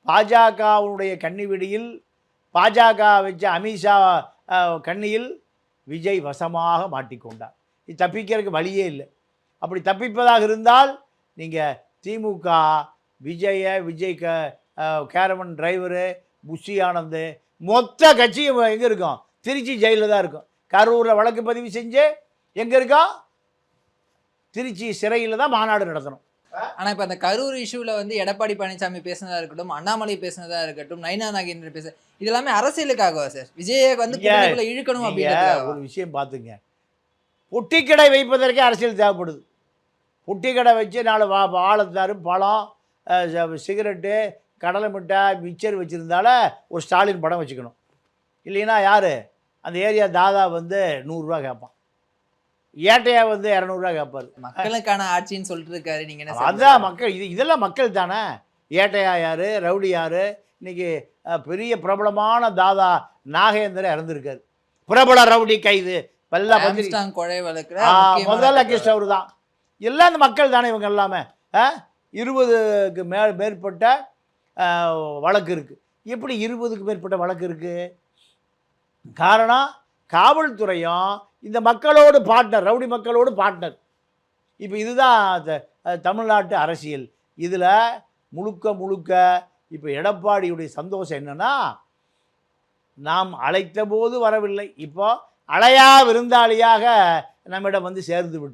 பாஜகவுடைய கன்னிவெடியில் பாஜக வச்ச அமித்ஷா கண்ணியில் விஜய் வசமாக மாட்டிக்கொண்டார். இது தப்பிக்கிறதுக்கு வழியே இல்லை. அப்படி தப்பிப்பதாக இருந்தால் நீங்கள் திமுக விஜய் கேரவன் டிரைவரு புஷி ஆனந்த் மொத்த கட்சியும் எங்கே இருக்கும்? திருச்சி ஜெயிலில் தான் இருக்கும். கரூரில் வழக்கு பதிவு செஞ்சு எங்கே இருக்கோம்? திருச்சி சிறையில் தான் மாநாடு நடத்தணும். ஆனால் இப்போ அந்த கரூர் இஷ்யூவில் வந்து எடப்பாடி பழனிசாமி பேசினதாக இருக்கட்டும், அண்ணாமலை பேசினதாக இருக்கட்டும், நயினா நாகேந்திரன் பேச, இது எல்லாமே அரசியலுக்காகவா சார்? விஜயை வந்து இழுக்கணும் அப்படின்னு ஒரு விஷயம் பார்த்துங்க. பொட்டிக்கடை வைப்பதற்கே அரசியல் தேவைப்படுது. பொட்டிக்கடை வச்சு நாலு வாழைத்தாரு பழம் சிகரெட்டு கடலை மிட்டாய் மிக்சர் வச்சுருந்தால ஒரு ஸ்டாலின் படம் வச்சுக்கணும். இல்லைன்னா யார் அந்த ஏரியா தாதா வந்து 100 ரூபா கேட்பான், ஏட்டையா வந்து 200 ரூபா கேட்பாரு. மக்களுக்கான ஆட்சின்னு சொல்லிட்டு இருக்காரு. நீங்கள் அதுதான் மக்கள். இதெல்லாம் மக்கள் தானே. ஏட்டையா யார், ரவுடி யார்? இன்னைக்கு பெரிய பிரபலமான தாதா நாகேந்திரன் இறந்துருக்காரு. பிரபல ரவுடி கைது கொலை வழக்கு முதல்ல கிருஷ்ண அவர் தான். எல்லாம் இந்த மக்கள் தானே. இவங்க எல்லாமே 20க்கு மேற்பட்ட வழக்கு இருக்குது. எப்படி 20க்கு மேற்பட்ட வழக்கு இருக்குது? காரணம் காவல்துறையும் இந்த மக்களோடு பார்ட்னர், ரவுடி மக்களோடு பார்ட்னர். இப்போ இதுதான் தமிழ்நாட்டு அரசியல். இதில் முழுக்க இப்போ எடப்பாடியுடைய சந்தோஷம் என்னென்னா, நாம் அழைத்த போது வரவில்லை, இப்போ அழையா விருந்தாளியாக நம்மிடம் வந்து சேர்ந்து விட்டார்.